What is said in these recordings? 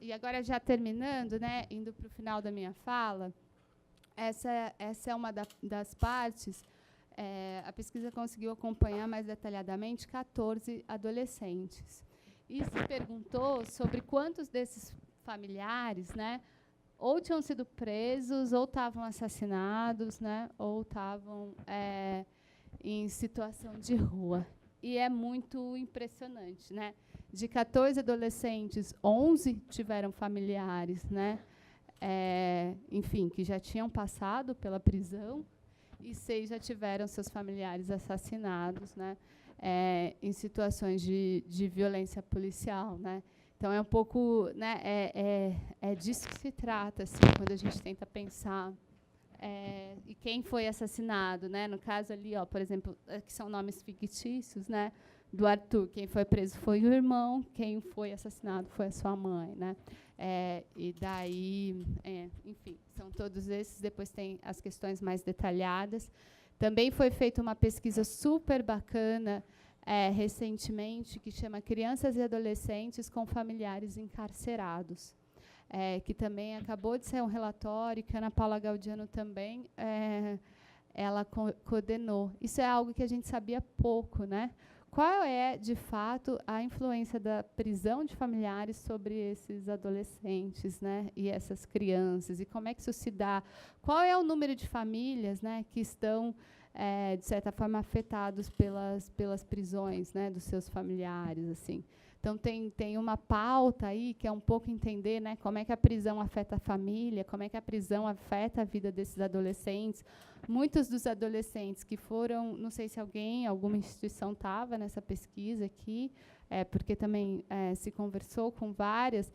e agora já terminando, né, indo para o final da minha fala, essa é uma das partes. A pesquisa conseguiu acompanhar mais detalhadamente 14 adolescentes. E se perguntou sobre quantos desses familiares, né, ou tinham sido presos, ou estavam assassinados, né, ou estavam em situação de rua. E é muito impressionante, né? De 14 adolescentes, 11 tiveram familiares, né? Enfim, que já tinham passado pela prisão, e 6 já tiveram seus familiares assassinados, né? Em situações de violência policial, né? Então é um pouco, né? É disso que se trata, assim, quando a gente tenta pensar. E quem foi assassinado, né? No caso ali, ó, por exemplo, que são nomes fictícios, né? Do Arthur, quem foi preso foi o irmão, quem foi assassinado foi a sua mãe, né? E daí, enfim, são todos esses. Depois tem as questões mais detalhadas. Também foi feita uma pesquisa super bacana recentemente, que chama Crianças e Adolescentes com Familiares Encarcerados, que também acabou de sair um relatório, que a Ana Paula Gaudiano também ela coordenou. Isso é algo que a gente sabia pouco, né? Qual é, de fato, a influência da prisão de familiares sobre esses adolescentes, né, e essas crianças? E como é que isso se dá? Qual é o número de famílias, né, que estão, de certa forma, afetados pelas prisões, né, dos seus familiares, assim? Então, tem uma pauta aí que é um pouco entender, né, como é que a prisão afeta a família, como é que a prisão afeta a vida desses adolescentes. Muitos dos adolescentes que foram, não sei se alguma instituição estava nessa pesquisa aqui, porque também se conversou com várias,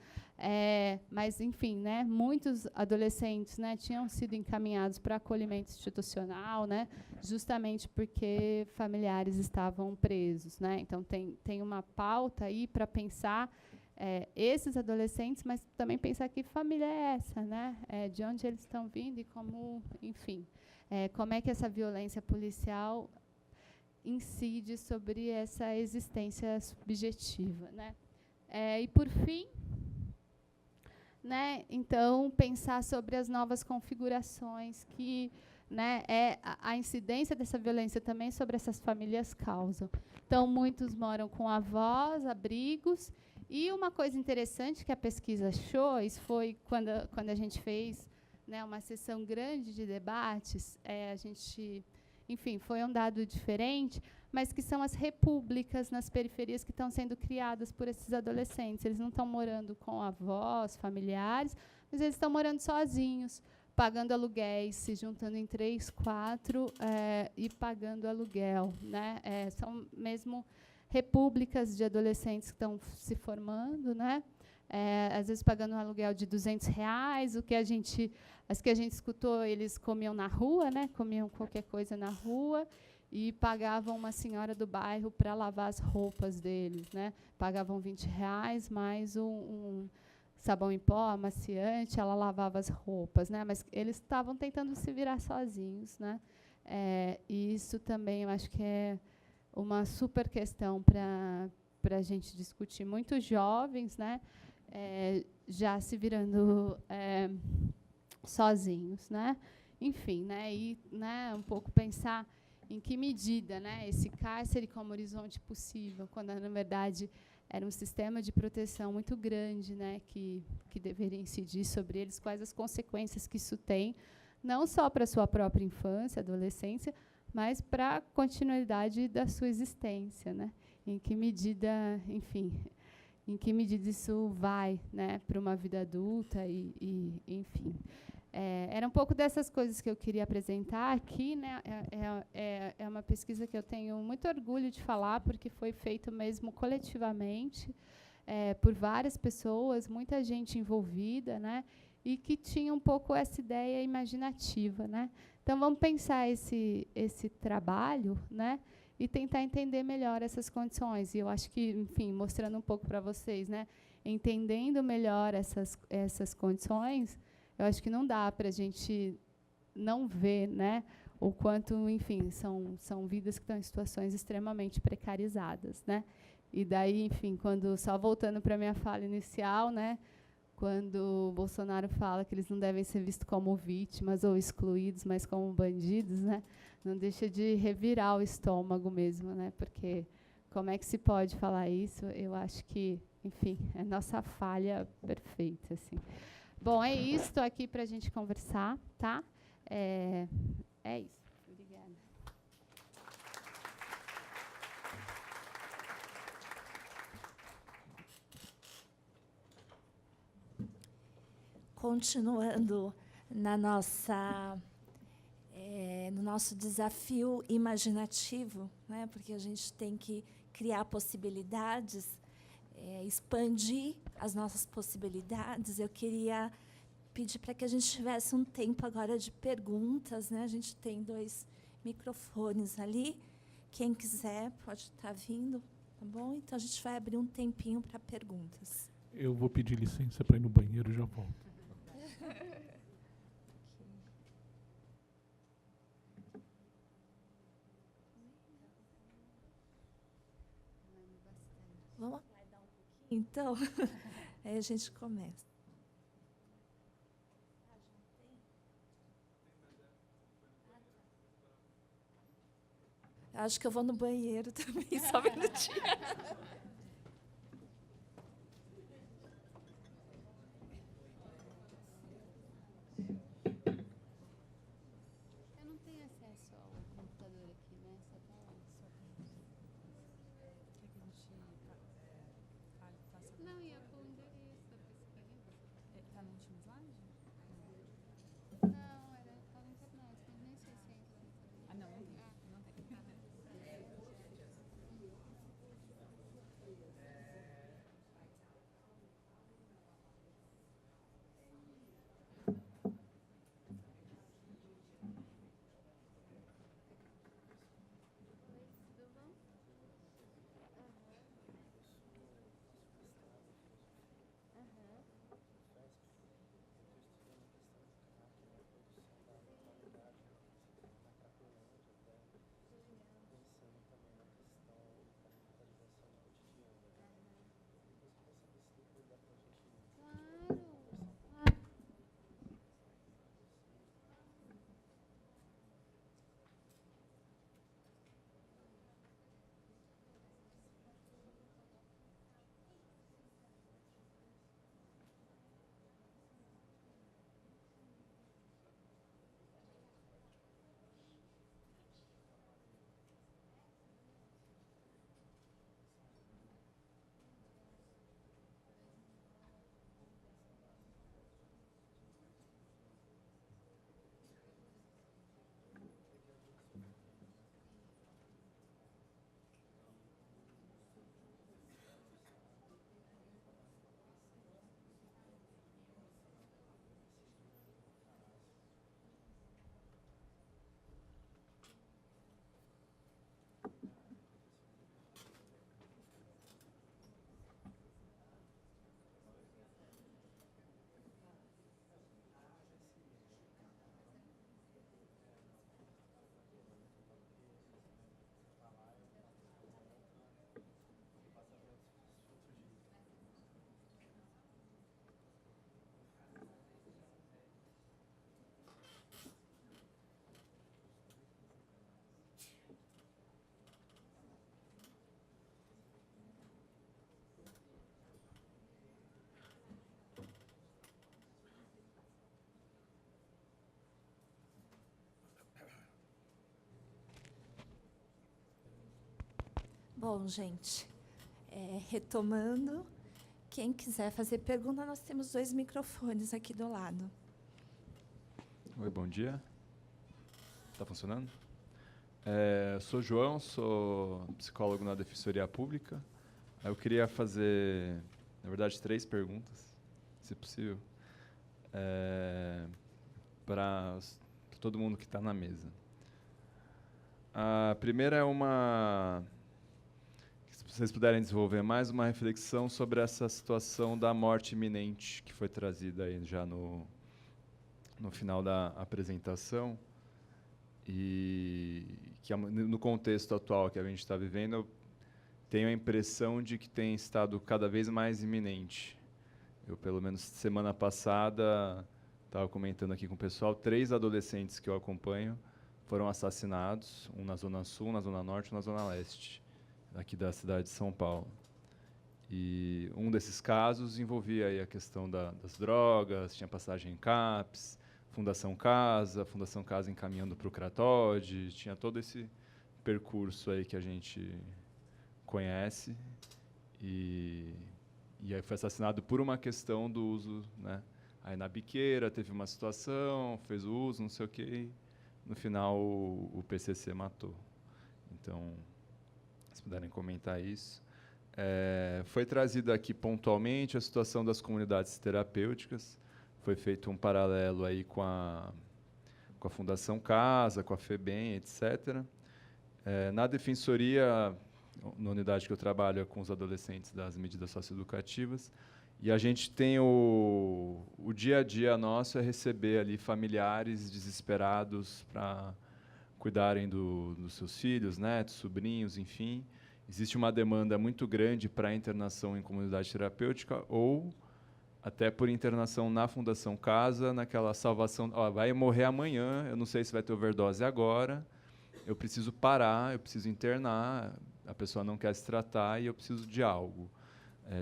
mas, enfim, né, muitos adolescentes, né, tinham sido encaminhados para acolhimento institucional, né, justamente porque familiares estavam presos, né? Então, tem uma pauta aí para pensar esses adolescentes, mas também pensar que família é essa, né? De onde eles estão vindo e como, enfim, como é que essa violência policial incide sobre essa existência subjetiva, né? E, por fim, né, então, pensar sobre as novas configurações que, né, a incidência dessa violência também sobre essas famílias causam. Então, muitos moram com avós, abrigos, e uma coisa interessante que a pesquisa achou, isso foi quando a gente fez, né, uma sessão grande de debates, a gente, enfim, foi um dado diferente, mas que são as repúblicas nas periferias que estão sendo criadas por esses adolescentes. Eles não estão morando com avós, familiares, mas eles estão morando sozinhos, pagando aluguéis, se juntando em 3, 4 e pagando aluguel, né? São mesmo repúblicas de adolescentes que estão se formando, né? Às vezes pagando um aluguel de R$ 200, as que a gente escutou, eles comiam na rua, né? Comiam qualquer coisa na rua e pagavam uma senhora do bairro para lavar as roupas deles, né? Pagavam R$ 20 mais um sabão em pó, amaciante, ela lavava as roupas, né? Mas eles estavam tentando se virar sozinhos, né? E isso também eu acho que é uma super questão para a gente discutir. Muitos jovens, né? Já se virando sozinhos, né? Enfim, né? E, né, um pouco pensar em que medida, né, esse cárcere como horizonte possível, quando, na verdade, era um sistema de proteção muito grande, né, que deveria incidir sobre eles, quais as consequências que isso tem, não só para a sua própria infância, adolescência, mas para a continuidade da sua existência, né? Em que medida, enfim, em que medida isso vai, né, para uma vida adulta e enfim. Era um pouco dessas coisas que eu queria apresentar aqui, né? É uma pesquisa que eu tenho muito orgulho de falar, porque foi feita mesmo coletivamente, por várias pessoas, muita gente envolvida, né? E que tinha um pouco essa ideia imaginativa, né? Então, vamos pensar esse trabalho, né? E tentar entender melhor essas condições. E eu acho que, enfim, mostrando um pouco para vocês, né? Entendendo melhor essas condições, eu acho que não dá para a gente não ver, né, o quanto, enfim, são vidas que estão em situações extremamente precarizadas, né? E daí, enfim, só voltando para a minha fala inicial, né, quando o Bolsonaro fala que eles não devem ser vistos como vítimas ou excluídos, mas como bandidos, né? Não deixa de revirar o estômago mesmo, né? Porque como é que se pode falar isso? Eu acho que, enfim, é nossa falha perfeita, assim. Bom, é isso. Estou aqui para a gente conversar, tá? É isso. Obrigada. Continuando na nossa, no nosso desafio imaginativo, né? Porque a gente tem que criar possibilidades, expandir as nossas possibilidades. Eu queria pedir para que a gente tivesse um tempo agora de perguntas, né? A gente tem 2 microfones ali. Quem quiser pode estar vindo, tá bom? Então a gente vai abrir um tempinho para perguntas. Eu vou pedir licença para ir no banheiro e já volto. Vamos aguardar um pouquinho, então? Aí a gente começa. Acho que eu vou no banheiro também, só um minutinho. Eu não tenho acesso ao computador aqui, né? Só tá lá. Não, ia pôr o endereço da pesquisa. Está no último slide? Não, tá na internet, mas nem sei se entra na internet. Ah, não tem. Não tem. Bom, gente, retomando, quem quiser fazer pergunta, nós temos 2 microfones aqui do lado. Oi, bom dia. Está funcionando? Sou João, sou psicólogo na Defensoria Pública. Eu queria fazer, na verdade, 3 perguntas, se possível, para todo mundo que está na mesa. A primeira é se vocês puderem desenvolver mais uma reflexão sobre essa situação da morte iminente que foi trazida aí já no final da apresentação, e que no contexto atual que a gente está vivendo, eu tenho a impressão de que tem estado cada vez mais iminente. Eu, pelo menos, semana passada, estava comentando aqui com o pessoal, 3 adolescentes que eu acompanho foram assassinados, um na Zona Sul, na Zona Norte e na Zona Leste, aqui da cidade de São Paulo. E um desses casos envolvia aí a questão das drogas, tinha passagem em CAPS, Fundação Casa encaminhando para o Cratode, tinha todo esse percurso aí que a gente conhece. E aí foi assassinado por uma questão do uso, né? Aí na biqueira teve uma situação, fez o uso, não sei o quê, e no final o PCC matou. Então, se puderem comentar isso. Foi trazida aqui pontualmente a situação das comunidades terapêuticas. Foi feito um paralelo aí com a Fundação Casa, com a FEBEM, etc. Na defensoria, na unidade que eu trabalho é com os adolescentes das medidas socioeducativas, e a gente tem o dia a dia nosso é receber ali familiares desesperados para cuidarem dos seus filhos, netos, sobrinhos, enfim. Existe uma demanda muito grande para a internação em comunidade terapêutica ou até por internação na Fundação Casa, naquela salvação, vai morrer amanhã, eu não sei se vai ter overdose agora, eu preciso parar, eu preciso internar, a pessoa não quer se tratar e eu preciso de algo.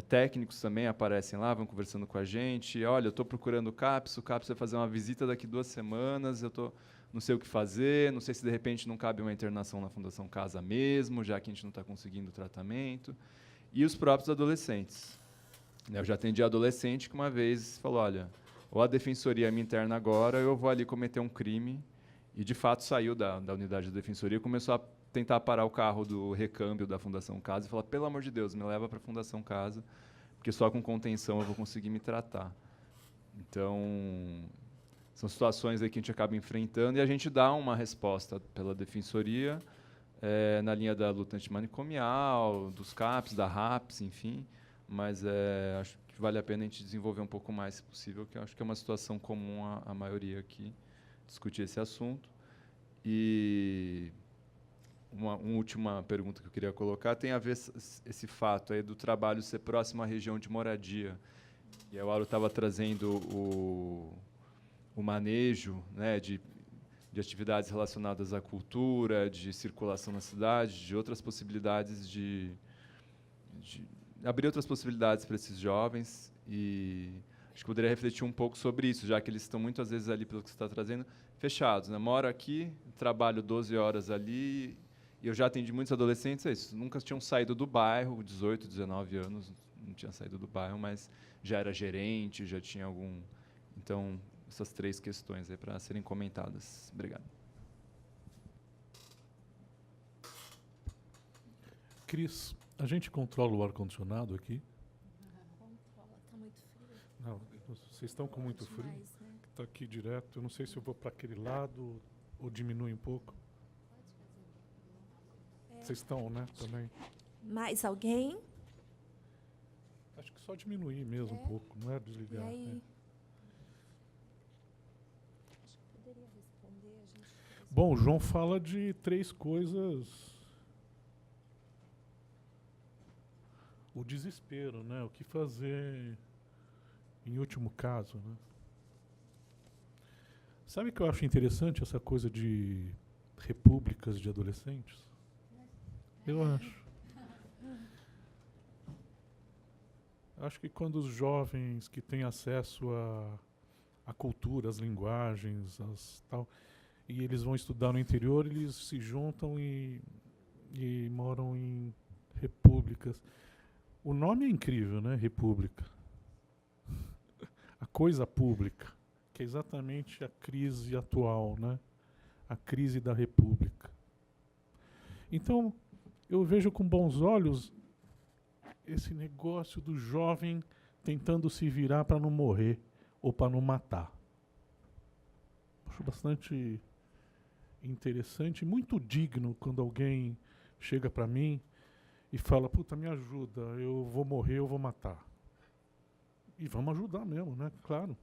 Técnicos também aparecem lá, vão conversando com a gente, olha, eu estou procurando o CAPS vai fazer uma visita daqui 2 semanas, não sei o que fazer, não sei se de repente não cabe uma internação na Fundação Casa mesmo, já que a gente não está conseguindo o tratamento. E os próprios adolescentes. Eu já atendi adolescente que uma vez falou, olha, ou a defensoria me interna agora, ou eu vou ali cometer um crime. E, de fato, saiu da unidade da defensoria e começou a tentar parar o carro do recâmbio da Fundação Casa e falar, pelo amor de Deus, me leva para a Fundação Casa, porque só com contenção eu vou conseguir me tratar. Então, são situações aí que a gente acaba enfrentando e a gente dá uma resposta pela defensoria, na linha da luta antimanicomial, dos CAPs, da RAPS, enfim, mas acho que vale a pena a gente desenvolver um pouco mais, se possível, que eu acho que é uma situação comum à maioria aqui, discutir esse assunto. E uma última pergunta que eu queria colocar tem a ver esse fato aí do trabalho ser próximo à região de moradia. E a Auro estava trazendo o manejo, né, de atividades relacionadas à cultura, de circulação na cidade, de outras possibilidades de abrir outras possibilidades para esses jovens. E acho que poderia refletir um pouco sobre isso, já que eles estão muitas vezes ali, pelo que você está trazendo, fechados, né? Moro aqui, trabalho 12 horas ali, e eu já atendi muitos adolescentes, nunca tinham saído do bairro, 18, 19 anos, não tinha saído do bairro, mas já era gerente, já tinha algum... Então, essas 3 questões aí para serem comentadas. Obrigado. Cris, a gente controla o ar-condicionado aqui? Controla, está muito frio. Não, vocês estão com muito frio? Demais, né? Está aqui direto. Eu não sei se eu vou para aquele lado ou diminui um pouco. Vocês estão, né? Também. Mais alguém? Acho que só diminuir mesmo um pouco, não é E desligar. aí? Acho que poderia responder. A gente Bom, o João fala de 3 coisas. O desespero, né? O que fazer em último caso, né? Sabe que eu acho interessante essa coisa de repúblicas de adolescentes? Eu acho. Acho que quando os jovens que têm acesso à cultura, às linguagens, tal, e eles vão estudar no interior, eles se juntam e moram em repúblicas. O nome é incrível, né? República. A coisa pública, que é exatamente a crise atual, né? A crise da república. Então, eu vejo com bons olhos esse negócio do jovem tentando se virar para não morrer ou para não matar. Acho bastante interessante, muito digno quando alguém chega para mim e fala, puta, me ajuda, eu vou morrer, eu vou matar. E vamos ajudar mesmo, né? Claro.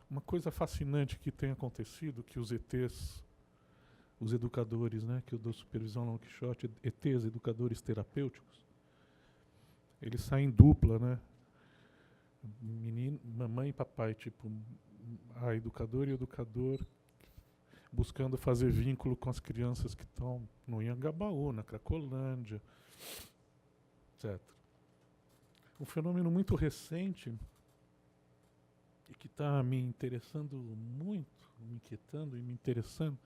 Uma coisa fascinante que tem acontecido, que os ETs, os educadores, né, que eu dou supervisão no Quixote, ETs, educadores terapêuticos, eles saem em dupla, né? Menino, mamãe e papai, tipo, a educadora e o educador buscando fazer vínculo com as crianças que estão no Anhangabaú, na Cracolândia, etc. Um fenômeno muito recente e que está me interessando muito, me inquietando e me interessando,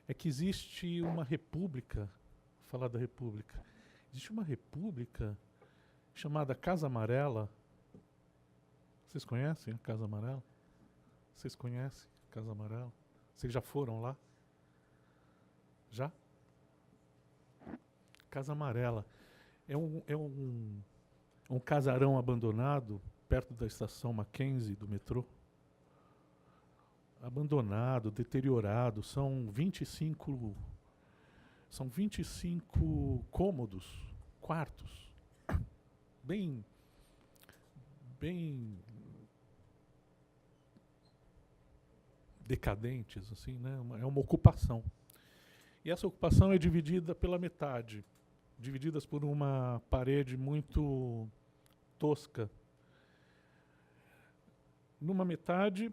é que existe uma república, vou falar da república, existe uma república chamada Casa Amarela. Vocês conhecem a Casa Amarela? Vocês conhecem a Casa Amarela? Vocês já foram lá? Já? Casa Amarela. É um casarão abandonado perto da estação Mackenzie do metrô. Abandonado, deteriorado. São 25 cômodos, quartos, bem decadentes, assim, né? É uma ocupação. E essa ocupação é dividida pela metade, divididas por uma parede muito tosca. Numa metade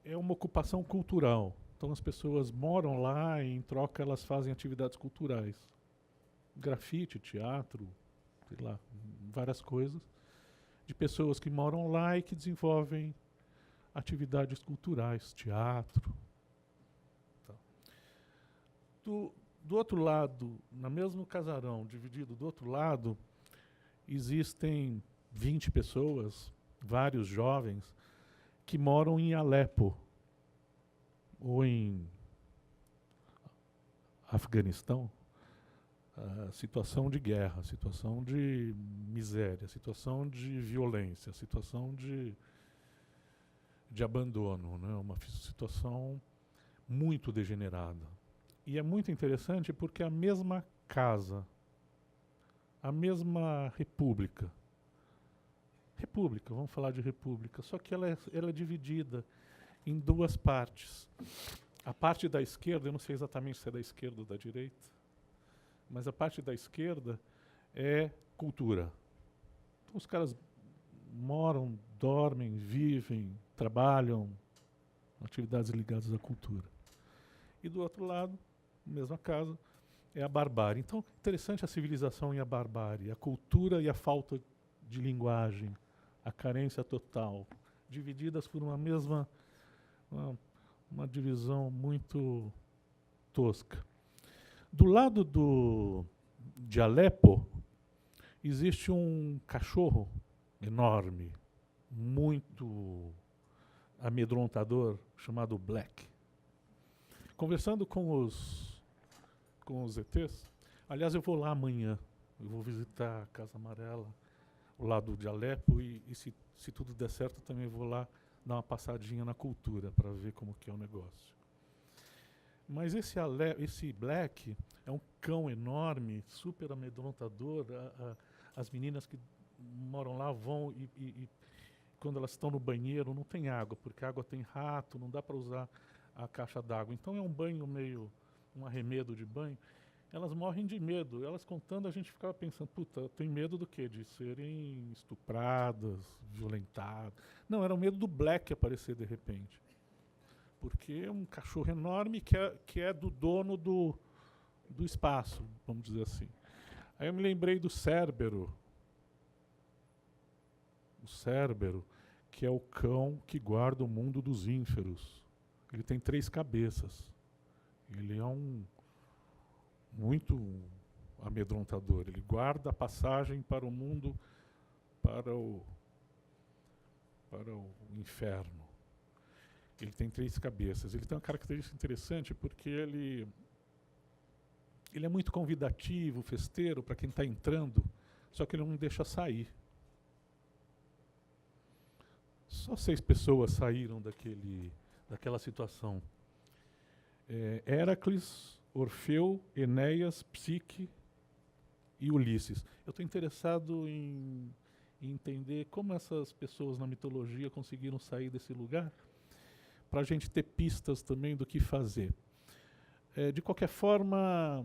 é uma ocupação cultural. Então as pessoas moram lá e em troca elas fazem atividades culturais. Grafite, teatro, sei lá, várias coisas. De pessoas que moram lá e que desenvolvem atividades culturais, teatro. Tá. Do outro lado, no mesmo casarão, dividido do outro lado, existem 20 pessoas, vários jovens, que moram em Alepo, ou em Afeganistão, situação de guerra, situação de miséria, situação de violência, situação de abandono, né? Uma situação muito degenerada. E é muito interessante porque a mesma casa, a mesma república, vamos falar de república, só que ela é dividida em duas partes. A parte da esquerda, eu não sei exatamente se é da esquerda ou da direita, mas a parte da esquerda é cultura. Então os caras moram, dormem, vivem, trabalham, atividades ligadas à cultura. E do outro lado, mesma casa, é a barbárie. Então, interessante a civilização e a barbárie, a cultura e a falta de linguagem, a carência total, divididas por uma mesma, uma divisão muito tosca. Do lado de Alepo, existe um cachorro enorme, muito amedrontador, chamado Black. Conversando com os ETs, aliás, eu vou lá amanhã, eu vou visitar a Casa Amarela, o lado de Alepo, e se tudo der certo, também vou lá dar uma passadinha na cultura, para ver como que é o negócio. Mas esse Black é um cão enorme, super amedrontador. As meninas que moram lá vão e quando elas estão no banheiro não tem água, porque a água tem rato, não dá para usar a caixa d'água. Então é um banho meio, um arremedo de banho. Elas morrem de medo. Elas contando, a gente ficava pensando, puta, tem medo do quê? De serem estupradas, violentadas. Não, era o medo do Black aparecer de repente. Porque é um cachorro enorme que é do dono do espaço, vamos dizer assim. Aí eu me lembrei do Cérbero. O Cérbero, que é o cão que guarda o mundo dos ínferos. Ele tem 3 cabeças. Ele é muito amedrontador. Ele guarda a passagem para o mundo, para o inferno. Ele tem 3 cabeças. Ele tem uma característica interessante porque ele é muito convidativo, festeiro para quem está entrando, só que ele não deixa sair. Só 6 pessoas saíram daquela situação. Héracles, Orfeu, Enéas, Psique e Ulisses. Eu estou interessado em entender como essas pessoas na mitologia conseguiram sair desse lugar, para a gente ter pistas também do que fazer. De qualquer forma,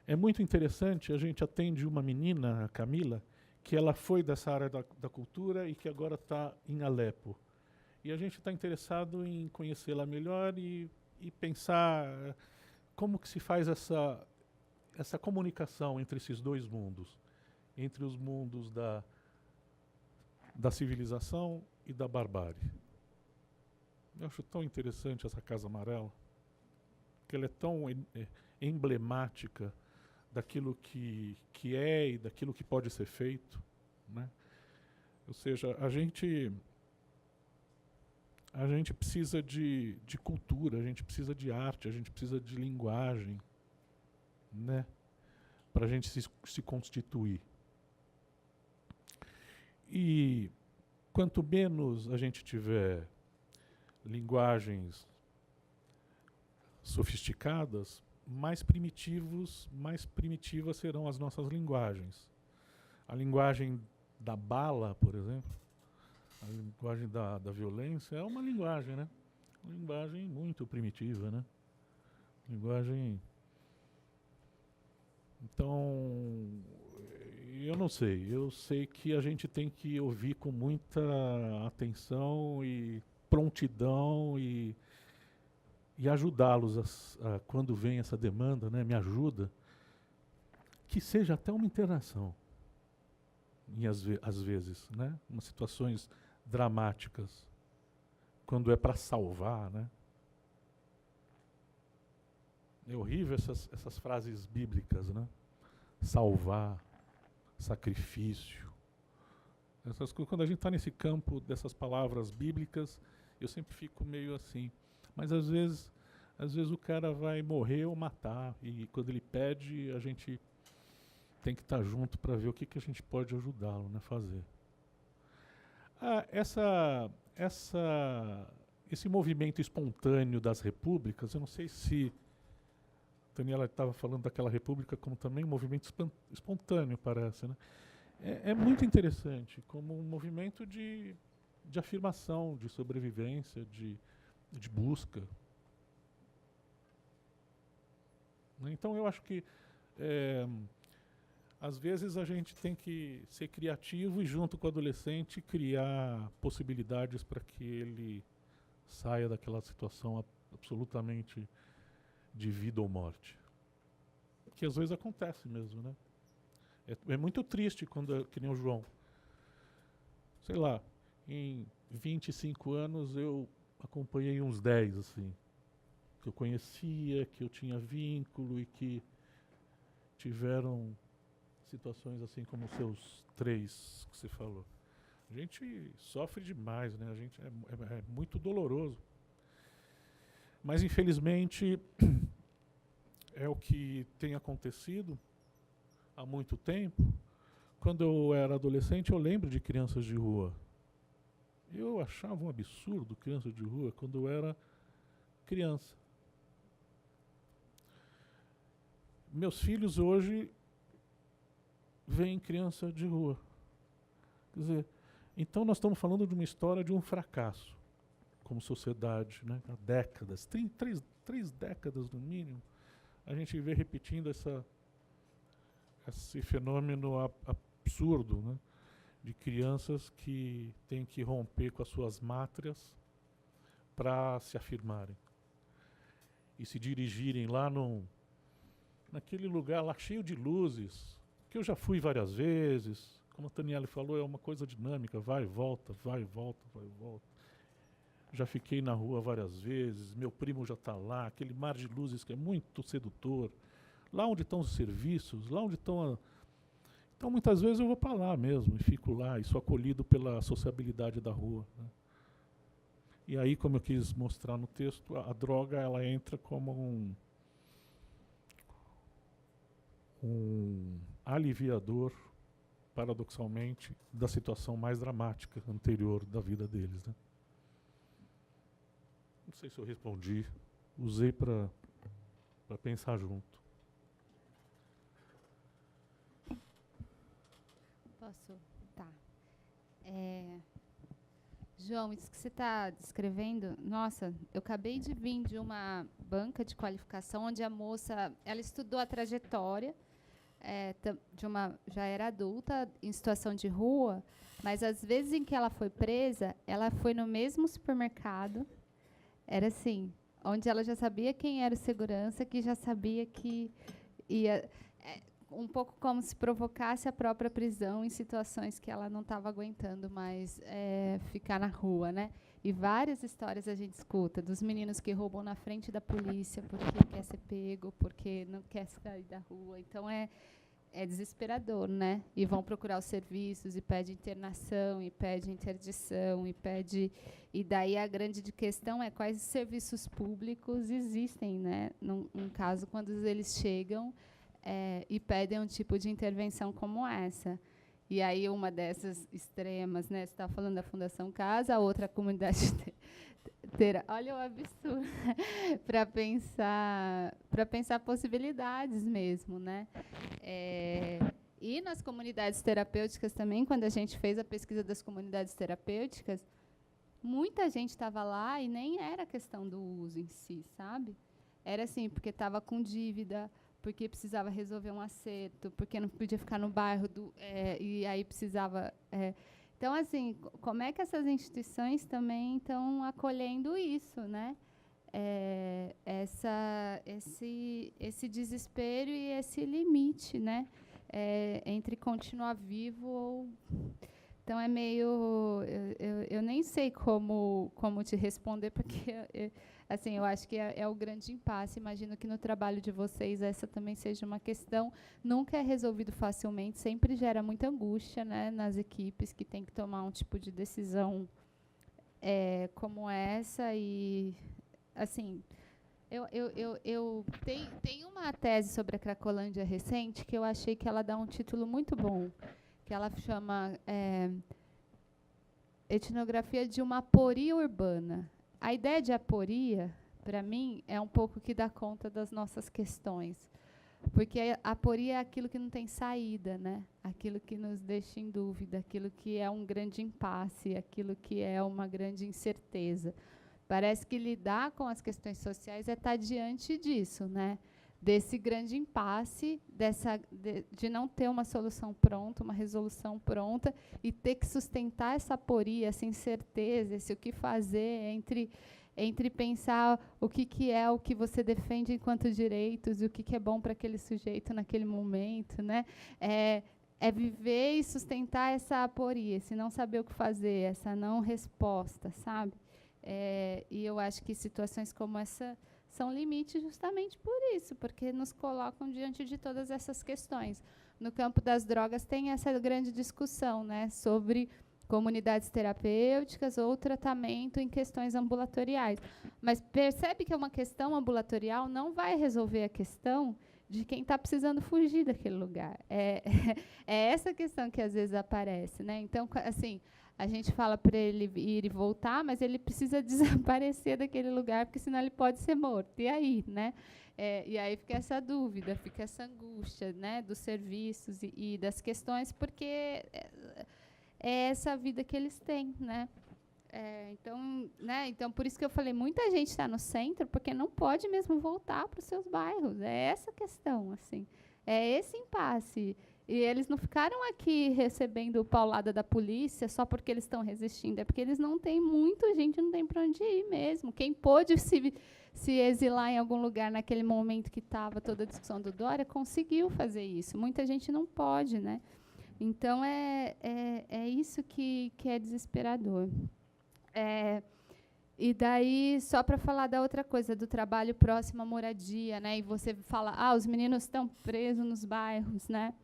É muito interessante, a gente atende uma menina, a Camila, que ela foi dessa área da cultura e que agora está em Alepo. E a gente está interessado em conhecê-la melhor e pensar como que se faz essa comunicação entre esses dois mundos, entre os mundos da civilização e da barbárie. Eu acho tão interessante essa Casa Amarela, que ela é tão emblemática daquilo que é e daquilo que pode ser feito, né? Ou seja, a gente precisa de cultura, a gente precisa de arte, a gente precisa de linguagem, né? Para a gente se constituir. E quanto menos a gente tiver linguagens sofisticadas, mais primitivas serão as nossas linguagens. A linguagem da bala, por exemplo, a linguagem da violência é uma linguagem, né? Uma linguagem muito primitiva, né? Linguagem... Então, eu não sei. Eu sei que a gente tem que ouvir com muita atenção e prontidão e ajudá-los quando vem essa demanda, né? Me ajuda. Que seja até uma internação, às vezes, né? Umas situações dramáticas, quando é para salvar, né? É horrível essas frases bíblicas, né? Salvar, sacrifício. Essas coisas, quando a gente está nesse campo dessas palavras bíblicas, eu sempre fico meio assim. Mas às vezes o cara vai morrer ou matar, e quando ele pede, a gente tem que estar junto para ver o que a gente pode ajudá-lo, né, fazer. Esse movimento espontâneo das repúblicas, eu não sei se a Daniela estava falando daquela república como também um movimento espontâneo, parece, né? É muito interessante, como um movimento de afirmação, de sobrevivência, de busca. Então eu acho que às vezes a gente tem que ser criativo e junto com o adolescente criar possibilidades para que ele saia daquela situação absolutamente de vida ou morte. Que às vezes acontece mesmo, né? É muito triste quando, que nem o João. Sei lá, em 25 anos eu acompanhei uns 10, assim, que eu conhecia, que eu tinha vínculo e que tiveram situações assim como os seus 3 que você falou. A gente sofre demais, né? A gente é muito doloroso. Mas infelizmente é o que tem acontecido há muito tempo. Quando eu era adolescente, eu lembro de crianças de rua. Eu achava um absurdo crianças de rua quando eu era criança. Meus filhos hoje veem criança de rua. Quer dizer, então nós estamos falando de uma história de um fracasso como sociedade, né? Há décadas, tem três décadas no mínimo, a gente vê repetindo esse fenômeno absurdo, né? De crianças que têm que romper com as suas mátrias para se afirmarem e se dirigirem lá naquele lugar lá cheio de luzes, que eu já fui várias vezes. Como a Daniela falou, é uma coisa dinâmica, vai e volta, vai e volta, vai e volta. Já fiquei na rua várias vezes, meu primo já está lá, aquele mar de luzes que é muito sedutor. Lá onde estão os serviços, lá onde estão... Então, muitas vezes eu vou para lá mesmo, e fico lá, e sou acolhido pela sociabilidade da rua, né? E aí, como eu quis mostrar no texto, a droga ela entra como um aliviador, paradoxalmente, da situação mais dramática anterior da vida deles, né? Não sei se eu respondi, usei para pensar junto. Posso? Tá. João, isso que você está descrevendo, nossa, eu acabei de vir de uma banca de qualificação onde a moça, ela estudou a trajetória de uma, já era adulta, em situação de rua, mas às vezes em que ela foi presa, ela foi no mesmo supermercado, era assim, onde ela já sabia quem era o segurança, que já sabia que ia... um pouco como se provocasse a própria prisão em situações que ela não estava aguentando mais ficar na rua, né? E várias histórias a gente escuta dos meninos que roubam na frente da polícia porque quer ser pego, porque não quer sair da rua. Então é desesperador, né? E vão procurar os serviços e pede internação e pede interdição e daí a grande questão é quais serviços públicos existem, né? Num caso quando eles chegam e pedem um tipo de intervenção como essa. E aí, uma dessas extremas, né? Você está falando da Fundação Casa, a outra comunidade olha o absurdo, para pensar possibilidades mesmo, né? E nas comunidades terapêuticas também, quando a gente fez a pesquisa das comunidades terapêuticas, muita gente estava lá e nem era questão do uso em si, sabe? Era assim, porque estava com dívida, porque precisava resolver um acerto, porque não podia ficar no bairro, e aí precisava... Então, assim, como é que essas instituições também estão acolhendo isso, né? Esse desespero e esse limite, né? Entre continuar vivo ou... Então, é meio... Eu nem sei como te responder, porque... Assim, eu acho que é o grande impasse. Imagino que no trabalho de vocês essa também seja uma questão. Nunca é resolvido facilmente, sempre gera muita angústia, né, nas equipes que têm que tomar um tipo de decisão como essa. E, assim, eu tenho uma tese sobre a Cracolândia recente que eu achei que ela dá um título muito bom, que ela chama Etnografia de uma Aporia Urbana. A ideia de aporia, para mim, é um pouco que dá conta das nossas questões. Porque a aporia é aquilo que não tem saída, né? Aquilo que nos deixa em dúvida, aquilo que é um grande impasse, aquilo que é uma grande incerteza. Parece que lidar com as questões sociais é estar diante disso, né? Desse grande impasse, de não ter uma solução pronta, uma resolução pronta, e ter que sustentar essa aporia, essa incerteza, esse o que fazer entre pensar o que é o que você defende enquanto direitos e o que é bom para aquele sujeito naquele momento, né? É viver e sustentar essa aporia, se não saber o que fazer, essa não resposta, sabe? E eu acho que situações como essa são limites justamente por isso, porque nos colocam diante de todas essas questões. No campo das drogas tem essa grande discussão, né, sobre comunidades terapêuticas ou tratamento em questões ambulatoriais. Mas percebe que uma questão ambulatorial não vai resolver a questão de quem está precisando fugir daquele lugar. É essa questão que às vezes aparece, né? Então, assim, a gente fala para ele ir e voltar, mas ele precisa desaparecer daquele lugar, porque senão ele pode ser morto. E aí, né? E aí fica essa dúvida, fica essa angústia, né, dos serviços e das questões, porque é essa vida que eles têm, né? Então, por isso que eu falei, muita gente está no centro, porque não pode mesmo voltar para os seus bairros. É essa questão, assim. É esse impasse. E eles não ficaram aqui recebendo paulada da polícia só porque eles estão resistindo, é porque eles não têm muita gente, não tem para onde ir mesmo. Quem pôde se exilar em algum lugar naquele momento que estava toda a discussão do Dória, conseguiu fazer isso. Muita gente não pode, né? Então, é isso que é desesperador. E daí, só para falar da outra coisa, do trabalho próximo à moradia, né? E você fala, os meninos estão presos nos bairros, né?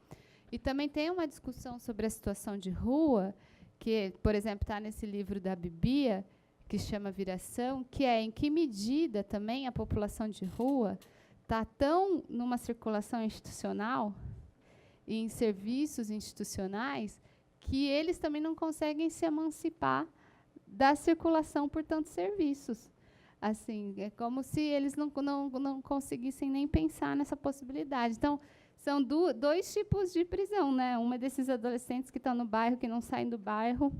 E também tem uma discussão sobre a situação de rua, que, por exemplo, está nesse livro da Bibia, que chama Viração, que é em que medida também a população de rua está tão numa circulação institucional e em serviços institucionais que eles também não conseguem se emancipar da circulação por tantos serviços. Assim, é como se eles não conseguissem nem pensar nessa possibilidade. Então, são dois tipos de prisão, né? Uma desses adolescentes que estão no bairro, que não saem do bairro,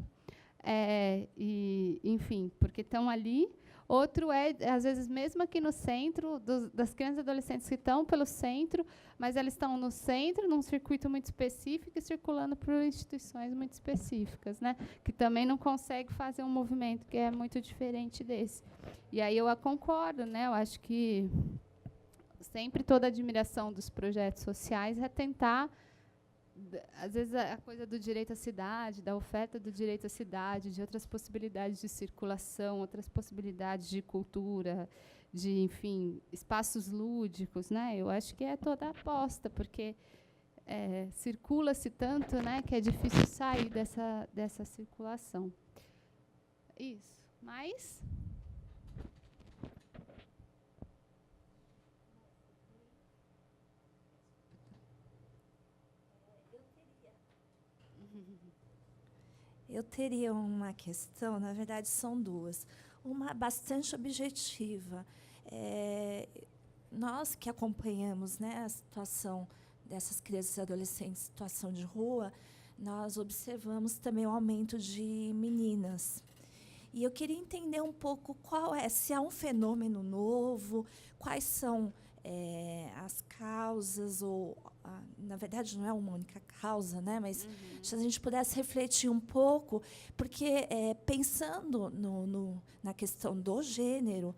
enfim, porque estão ali. Outro é, às vezes, mesmo aqui no centro, das crianças e adolescentes que estão pelo centro, mas elas estão no centro, num circuito muito específico, e circulando por instituições muito específicas, né? Que também não consegue fazer um movimento que é muito diferente desse. E aí eu concordo, né? Eu acho que sempre toda a admiração dos projetos sociais é tentar, às vezes, a coisa do direito à cidade, da oferta do direito à cidade, de outras possibilidades de circulação, outras possibilidades de cultura, de, enfim, espaços lúdicos, né? Eu acho que é toda a aposta, porque circula-se tanto, né, que é difícil sair dessa circulação. Isso. Mas... Eu teria uma questão, na verdade, são duas. Uma bastante objetiva. Nós que acompanhamos, né, a situação dessas crianças e adolescentes em situação de rua, nós observamos também o aumento de meninas. E eu queria entender um pouco se há um fenômeno novo, quais são as causas, ou, na verdade, não é uma única causa, né? Mas se a gente pudesse refletir um pouco, porque pensando na questão do gênero,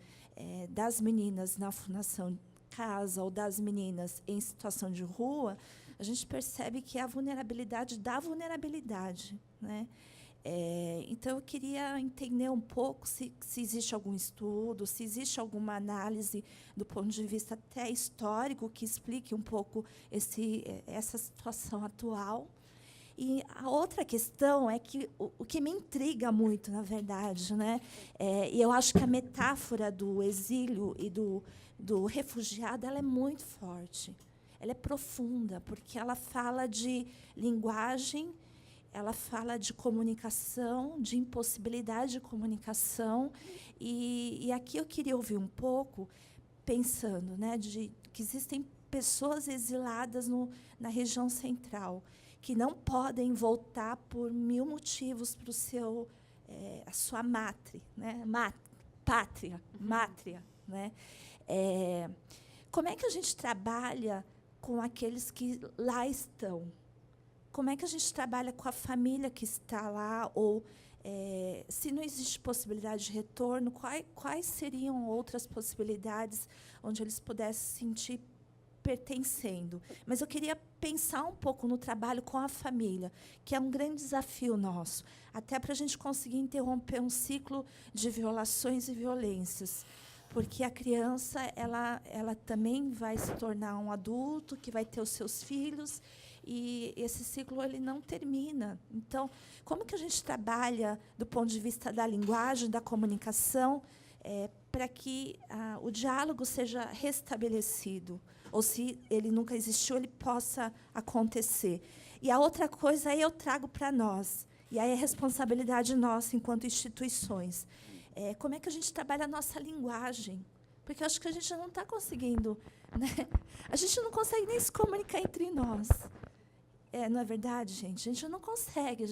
das meninas na Fundação Casa ou das meninas em situação de rua, a gente percebe que é a vulnerabilidade da vulnerabilidade, né? Então, eu queria entender um pouco se existe algum estudo, se existe alguma análise do ponto de vista até histórico que explique um pouco essa situação atual. E a outra questão é que o que me intriga muito, na verdade, né, e eu acho que a metáfora do exílio e do refugiado ela é muito forte, ela é profunda, porque ela fala de linguagem, ela fala de comunicação, de impossibilidade de comunicação. E aqui eu queria ouvir um pouco, pensando, né, que existem pessoas exiladas na região central, que não podem voltar por 1000 motivos para a sua mátria, né? Mátria. Né? Como é que a gente trabalha com aqueles que lá estão? Como é que a gente trabalha com a família que está lá? Ou, se não existe possibilidade de retorno, quais seriam outras possibilidades onde eles pudessem se sentir pertencendo? Mas eu queria pensar um pouco no trabalho com a família, que é um grande desafio nosso, até para a gente conseguir interromper um ciclo de violações e violências. Porque a criança ela também vai se tornar um adulto, que vai ter os seus filhos, e esse ciclo ele não termina. Então, como que a gente trabalha do ponto de vista da linguagem, da comunicação, para que o diálogo seja restabelecido? Ou, se ele nunca existiu, ele possa acontecer. E a outra coisa aí eu trago para nós, e aí é responsabilidade nossa enquanto instituições. Como é que a gente trabalha a nossa linguagem? Porque eu acho que a gente não está conseguindo, né? A gente não consegue nem se comunicar entre nós. Não é verdade, gente? A gente não consegue.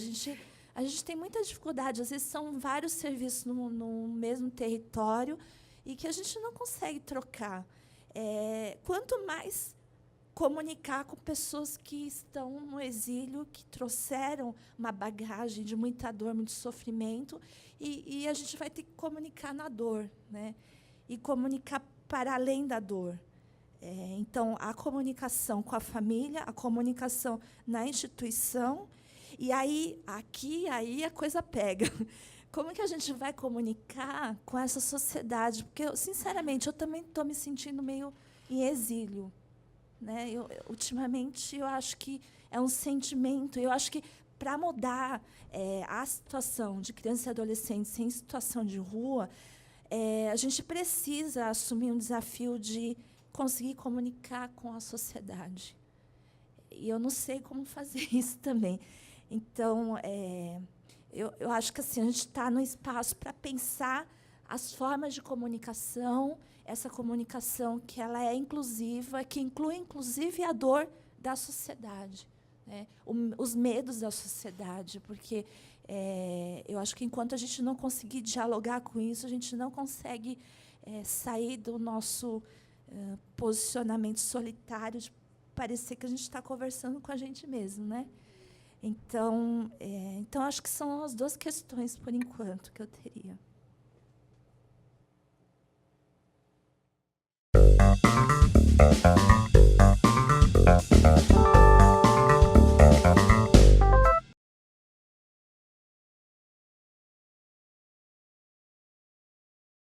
A gente tem muita dificuldade. Às vezes, são vários serviços no mesmo território e que a gente não consegue trocar. Quanto mais comunicar com pessoas que estão no exílio, que trouxeram uma bagagem de muita dor, muito sofrimento, e a gente vai ter que comunicar na dor, né? E comunicar para além da dor. Então, a comunicação com a família, a comunicação na instituição, e aí a coisa pega. Como que a gente vai comunicar com essa sociedade? Porque, sinceramente, eu também estou me sentindo meio em exílio, né? Ultimamente, eu acho que é um sentimento. Eu acho que, para mudar a situação de crianças e adolescentes em situação de rua, a gente precisa assumir um desafio de conseguir comunicar com a sociedade. E eu não sei como fazer isso também. Então, eu acho que assim, a gente está no espaço para pensar as formas de comunicação, essa comunicação que ela é inclusiva, que inclui, inclusive, a dor da sociedade, né? Os medos da sociedade, porque Eu acho que enquanto a gente não conseguir dialogar com isso, a gente não consegue sair do nosso posicionamento solitário de parecer que a gente está conversando com a gente mesmo, né? Então, acho que são as duas questões, por enquanto, que eu teria.